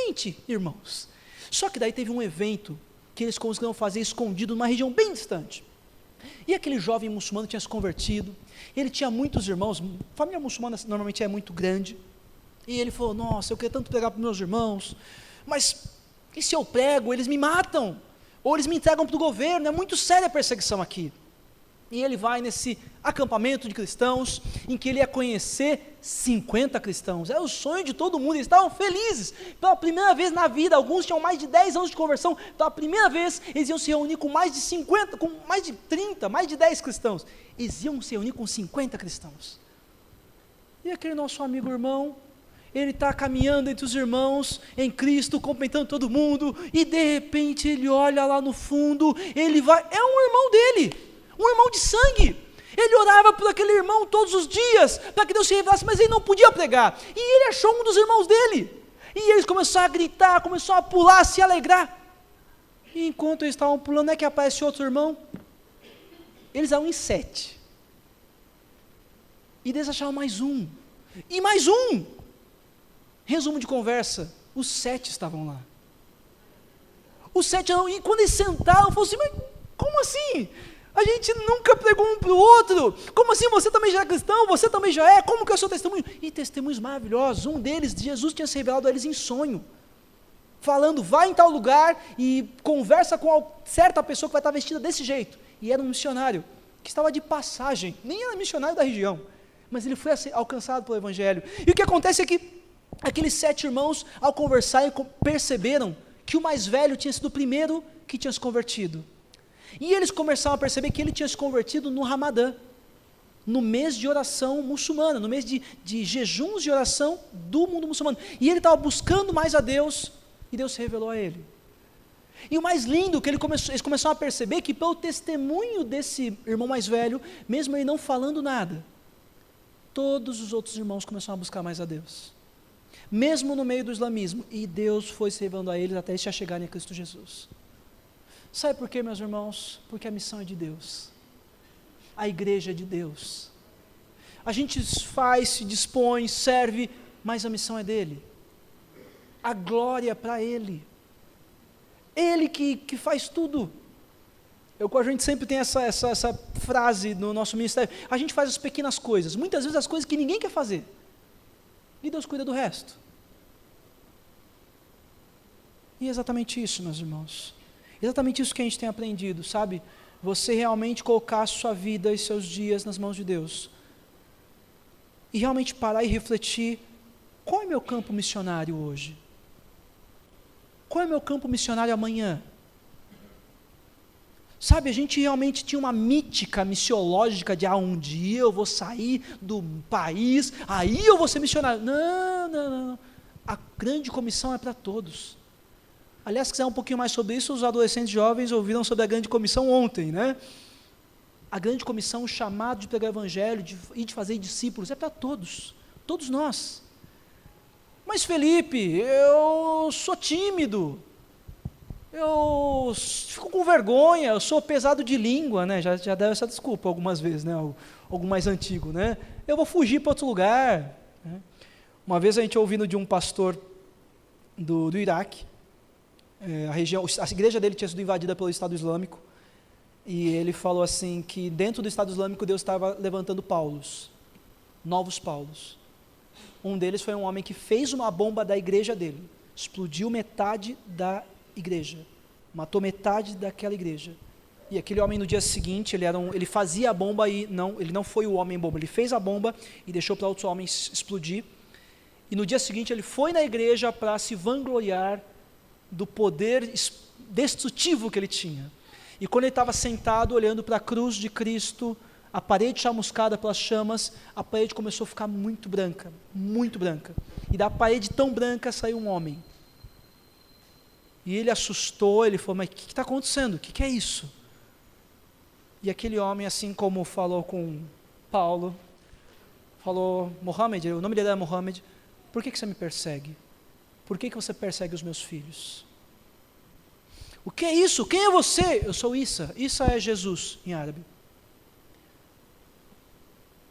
20 irmãos, só que daí teve um evento, que eles conseguiram fazer escondido numa região bem distante, e aquele jovem muçulmano tinha se convertido, ele tinha muitos irmãos, família muçulmana normalmente é muito grande, e ele falou, nossa, eu queria tanto pregar para os meus irmãos, mas, e se eu prego, eles me matam, ou eles me entregam para o governo, é muito séria a perseguição aqui, e ele vai nesse acampamento de cristãos, em que ele ia conhecer 50 cristãos, era o sonho de todo mundo, eles estavam felizes, pela primeira vez na vida, alguns tinham mais de 10 anos de conversão, pela primeira vez eles iam se reunir com mais de 50, com mais de 30, mais de 10 cristãos, eles iam se reunir com 50 cristãos, e aquele nosso amigo irmão, ele está caminhando entre os irmãos, em Cristo, cumprimentando todo mundo, e de repente ele olha lá no fundo, ele vai, é um irmão dele, um irmão de sangue, ele orava por aquele irmão todos os dias, para que Deus se revelasse, mas ele não podia pregar, e ele achou um dos irmãos dele, e eles começaram a gritar, começaram a pular, a se alegrar, e enquanto eles estavam pulando, é que aparece outro irmão, eles eram em 7, e eles acharam mais um, e mais um, resumo de conversa, os 7 estavam lá, os 7, e quando eles sentaram, falaram assim, mas como assim? A gente nunca pregou um para o outro, como assim você também já é cristão, você também já é, como que é o seu testemunho? E testemunhos maravilhosos, um deles, Jesus tinha se revelado a eles em sonho, falando, vai em tal lugar e conversa com certa pessoa que vai estar vestida desse jeito, e era um missionário, que estava de passagem, nem era missionário da região, mas ele foi alcançado pelo evangelho, e o que acontece é que, aqueles 7 irmãos, ao conversarem, perceberam, que o mais velho tinha sido o primeiro que tinha se convertido, e eles começaram a perceber que ele tinha se convertido no Ramadã, no mês de oração muçulmana, no mês de jejuns de oração do mundo muçulmano, e ele estava buscando mais a Deus, e Deus se revelou a ele, e o mais lindo, que eles começaram a perceber, que pelo testemunho desse irmão mais velho, mesmo ele não falando nada, todos os outros irmãos começaram a buscar mais a Deus, mesmo no meio do islamismo, e Deus foi se revelando a eles, até eles já chegarem a Cristo Jesus. Sabe por quê, meus irmãos? Porque a missão é de Deus, a igreja é de Deus, a gente faz, se dispõe, serve, mas a missão é dele, a glória é para ele que faz tudo. A gente sempre tem essa frase no nosso ministério, a gente faz as pequenas coisas, muitas vezes as coisas que ninguém quer fazer, e Deus cuida do resto, e é exatamente isso, meus irmãos, exatamente isso que a gente tem aprendido, sabe, você realmente colocar a sua vida e seus dias nas mãos de Deus, e realmente parar e refletir, qual é meu campo missionário hoje? Qual é meu campo missionário amanhã? Sabe, a gente realmente tinha uma mítica missiológica de, um dia eu vou sair do país, aí eu vou ser missionário. Não, a grande comissão é para todos. Aliás, se quiser um pouquinho mais sobre isso, os adolescentes jovens ouviram sobre a grande comissão ontem, né? A grande comissão, o chamado de pregar o evangelho e de fazer discípulos, é para todos, todos nós. Mas Felipe, eu sou tímido, eu fico com vergonha, eu sou pesado de língua, né? Já deram essa desculpa algumas vezes, né? Algum mais antigo, né? Eu vou fugir para outro lugar, né? Uma vez a gente ouvindo de um pastor do Iraque, a igreja dele tinha sido invadida pelo Estado Islâmico, e ele falou assim, que dentro do Estado Islâmico Deus estava levantando Paulos, novos Paulos. Um deles foi um homem que fez uma bomba da igreja dele, explodiu metade da igreja, matou metade daquela igreja. E aquele homem no dia seguinte, ele fazia a bomba e ele não foi o homem bomba, ele fez a bomba e deixou para outros homens explodir. E no dia seguinte ele foi na igreja para se vangloriar do poder destrutivo que ele tinha. E quando ele estava sentado olhando para a cruz de Cristo, a parede chamuscada pelas chamas, a parede começou a ficar muito branca, muito branca. E da parede tão branca saiu um homem. E ele assustou, ele falou, mas o que está acontecendo? O que é isso? E aquele homem, assim como falou com Paulo, falou, Mohammed, o nome dele era Mohammed, por que você me persegue? Por que você persegue os meus filhos? O que é isso? Quem é você? Eu sou Isa. Isa é Jesus em árabe.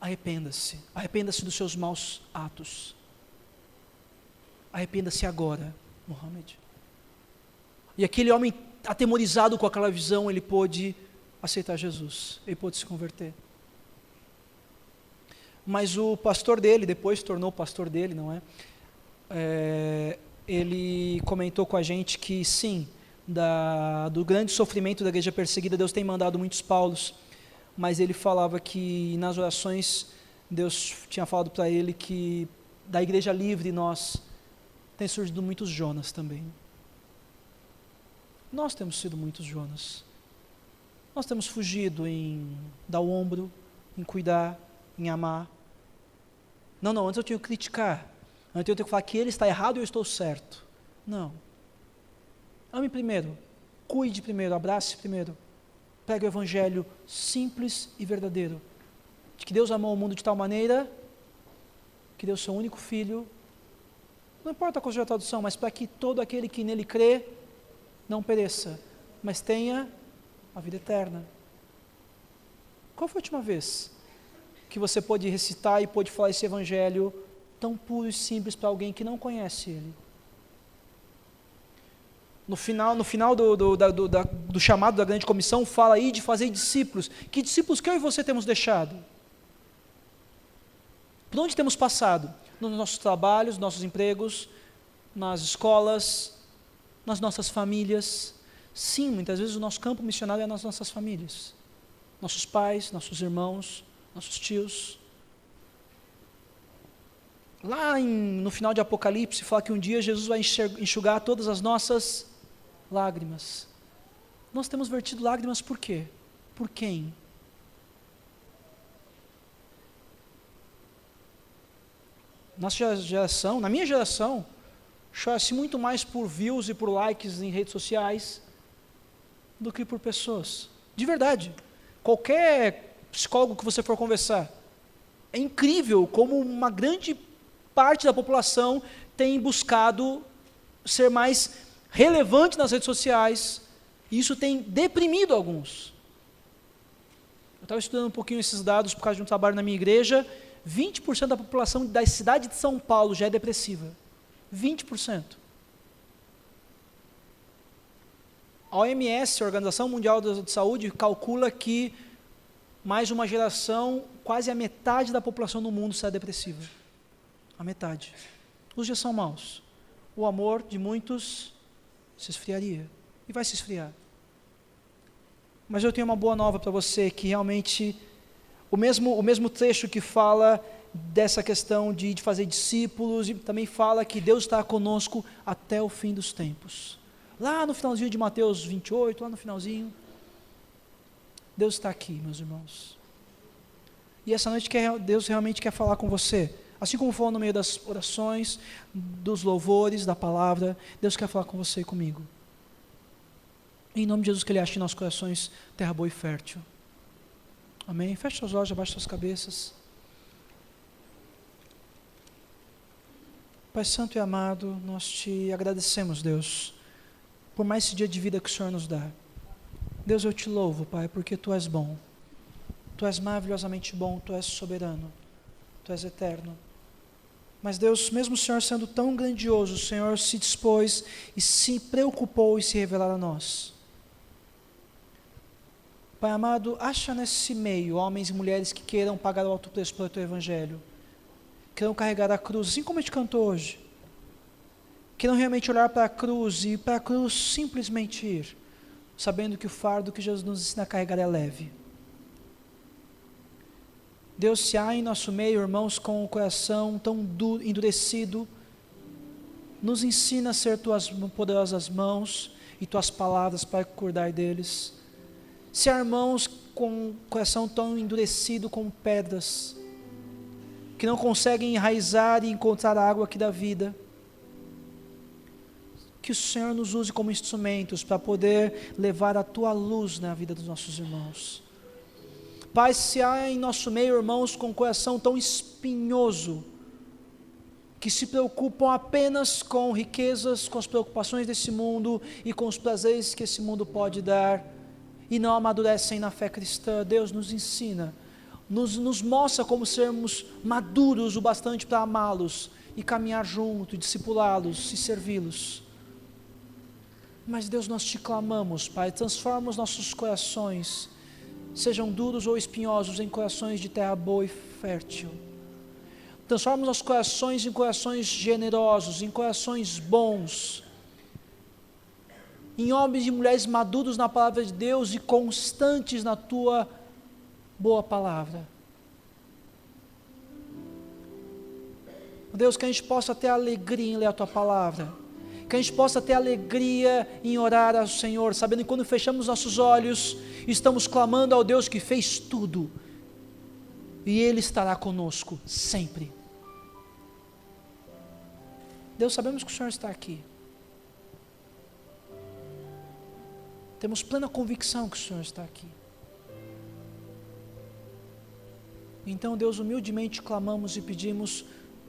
Arrependa-se. Arrependa-se dos seus maus atos. Arrependa-se agora, Mohammed. E aquele homem, atemorizado com aquela visão, ele pôde aceitar Jesus. Ele pôde se converter. Mas o pastor dele, depois se tornou o pastor dele, não é? Ele comentou com a gente que sim, do grande sofrimento da igreja perseguida, Deus tem mandado muitos Paulos, mas ele falava que nas orações, Deus tinha falado para ele que da igreja livre nós, tem surgido muitos Jonas também. Nós temos sido muitos Jonas. Nós temos fugido em dar o ombro, em cuidar, em amar. Não, antes eu tenho que criticar. Antes eu tenho que falar que ele está errado e eu estou certo. Não. Ame primeiro, cuide primeiro, abrace primeiro. Pregue o evangelho simples e verdadeiro. De que Deus amou o mundo de tal maneira que deu seu único filho, não importa qual seja a tradução, mas para que todo aquele que nele crê não pereça, mas tenha a vida eterna. Qual foi a última vez que você pôde recitar e pôde falar esse evangelho tão puro e simples para alguém que não conhece ele? No final do chamado da grande comissão, fala aí de fazer discípulos. Que discípulos que eu e você temos deixado? Por onde temos passado? Nos nossos trabalhos, nossos empregos, nas escolas, nas nossas famílias. Sim, muitas vezes o nosso campo missionário é nas nossas famílias. Nossos pais, nossos irmãos, nossos tios. Lá no final de Apocalipse, fala que um dia Jesus vai enxugar todas as nossas lágrimas. Nós temos vertido lágrimas por quê? Por quem? Nossa geração, na minha geração, chora-se muito mais por views e por likes em redes sociais do que por pessoas. De verdade. Qualquer psicólogo que você for conversar, é incrível como uma grande parte da população tem buscado ser mais relevante nas redes sociais, e isso tem deprimido alguns. Eu estava estudando um pouquinho esses dados por causa de um trabalho na minha igreja. 20% da população da cidade de São Paulo já é depressiva. 20%. A OMS, a Organização Mundial de Saúde, calcula que mais uma geração, quase a metade da população do mundo será depressiva. A metade. Os dias são maus. O amor de muitos se esfriaria. E vai se esfriar. Mas eu tenho uma boa nova para você, que realmente o mesmo trecho que fala dessa questão de fazer discípulos, e também fala que Deus está conosco até o fim dos tempos. Lá no finalzinho de Mateus 28, lá no finalzinho, Deus está aqui, meus irmãos. E essa noite Deus realmente quer falar com você. Assim como falou no meio das orações, dos louvores, da palavra, Deus quer falar com você e comigo. Em nome de Jesus, que Ele ache em nossos corações terra boa e fértil. Amém? Feche seus olhos, abaixe suas cabeças. Pai Santo e amado, nós te agradecemos, Deus, por mais esse dia de vida que o Senhor nos dá. Deus, eu te louvo, Pai, porque Tu és bom. Tu és maravilhosamente bom, Tu és soberano, Tu és eterno. Mas Deus, mesmo o Senhor sendo tão grandioso, o Senhor se dispôs e se preocupou em se revelar a nós. Pai amado, acha nesse meio homens e mulheres que queiram pagar o alto preço pelo Teu Evangelho, que não carregar a cruz, assim como a gente cantou hoje, que não realmente olhar para a cruz e para a cruz simplesmente ir, sabendo que o fardo que Jesus nos ensina a carregar é leve. Deus, se há em nosso meio irmãos com o coração tão endurecido, nos ensina a ser tuas poderosas mãos e tuas palavras para cuidar deles. Se há irmãos com o coração tão endurecido como pedras, que não conseguem enraizar e encontrar a água aqui da vida, que o Senhor nos use como instrumentos para poder levar a tua luz na vida dos nossos irmãos. Pai, se há em nosso meio irmãos com o coração tão espinhoso, que se preocupam apenas com riquezas, com as preocupações desse mundo e com os prazeres que esse mundo pode dar, e não amadurecem na fé cristã, Deus nos ensina, nos mostra como sermos maduros o bastante para amá-los e caminhar junto, discipulá-los e servi-los. Mas Deus, nós te clamamos, Pai, transforma os nossos corações, sejam duros ou espinhosos, em corações de terra boa e fértil. Transforma os nossos corações em corações generosos, em corações bons, em homens e mulheres maduros na palavra de Deus e constantes na tua boa palavra. Deus, que a gente possa ter alegria em ler a tua palavra, que a gente possa ter alegria em orar ao Senhor, sabendo que quando fechamos nossos olhos, estamos clamando ao Deus que fez tudo, e Ele estará conosco sempre. Deus, sabemos que o Senhor está aqui, temos plena convicção que o Senhor está aqui. Então, Deus, humildemente clamamos e pedimos,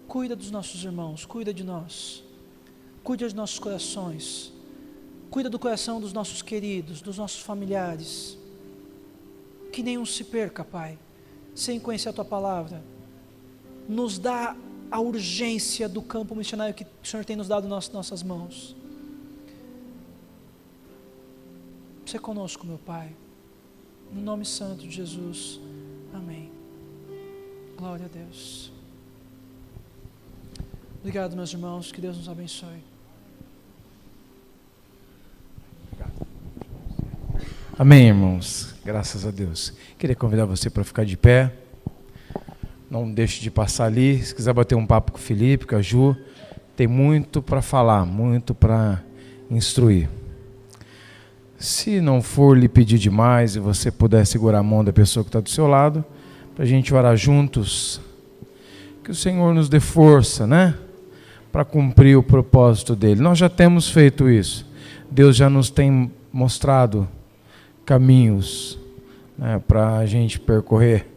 cuida dos nossos irmãos, cuida de nós, cuida dos nossos corações, cuida do coração dos nossos queridos, dos nossos familiares, que nenhum se perca, Pai, sem conhecer a Tua Palavra. Nos dá a urgência do campo missionário que o Senhor tem nos dado nas nossas mãos. Seja conosco, meu Pai, no nome santo de Jesus, amém. Glória a Deus. Obrigado, meus irmãos, que Deus nos abençoe. Amém, irmãos, graças a Deus. Queria convidar você para ficar de pé, não deixe de passar ali, se quiser bater um papo com o Felipe, com a Ju, tem muito para falar, muito para instruir. Se não for lhe pedir demais e você puder segurar a mão da pessoa que está do seu lado, para a gente orar juntos, que o Senhor nos dê força, né? Para cumprir o propósito dele. Nós já temos feito isso, Deus já nos tem mostrado caminhos, né, para a gente percorrer.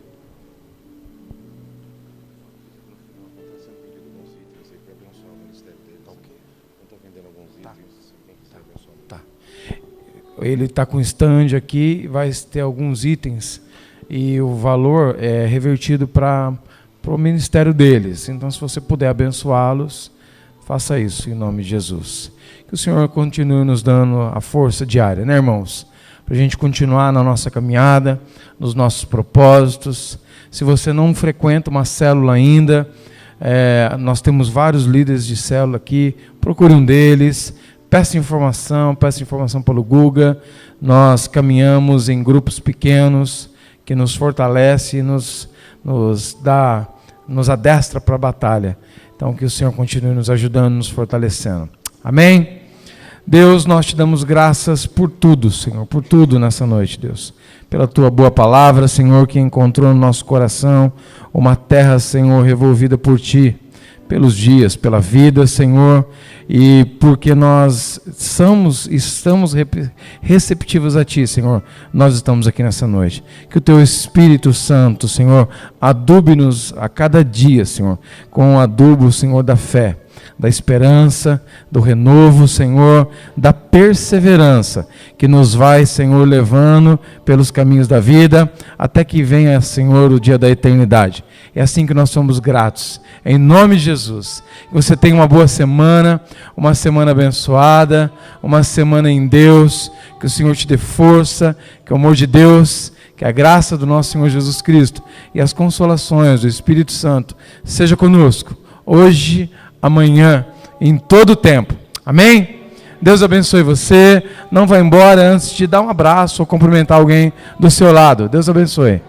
Tá. Ele está com stand aqui, vai ter alguns itens e o valor é revertido para o ministério deles. Então, se você puder abençoá-los, faça isso em nome de Jesus. Que o Senhor continue nos dando a força diária, né, irmãos? Para a gente continuar na nossa caminhada, nos nossos propósitos. Se você não frequenta uma célula ainda, nós temos vários líderes de célula aqui, procure um deles, peça informação pelo Guga. Nós caminhamos em grupos pequenos, que nos fortalece e nos adestra para a batalha. Então, que o Senhor continue nos ajudando, nos fortalecendo. Amém? Deus, nós te damos graças por tudo, Senhor, por tudo nessa noite, Deus. Pela tua boa palavra, Senhor, que encontrou no nosso coração uma terra, Senhor, revolvida por ti, pelos dias, pela vida, Senhor, e porque nós estamos receptivos a ti, Senhor, nós estamos aqui nessa noite. Que o teu Espírito Santo, Senhor, adube-nos a cada dia, Senhor, com o adubo, Senhor, da fé, da esperança, do renovo, Senhor, da perseverança, que nos vai, Senhor, levando pelos caminhos da vida, até que venha, Senhor, o dia da eternidade. É assim que nós somos gratos, em nome de Jesus. Que você tenha uma boa semana, uma semana abençoada, uma semana em Deus, que o Senhor te dê força, que o amor de Deus, Que a graça do nosso Senhor Jesus Cristo e as consolações do Espírito Santo seja conosco, hoje, amanhã, em todo o tempo. Amém? Deus abençoe você. Não vá embora antes de dar um abraço ou cumprimentar alguém do seu lado. Deus abençoe.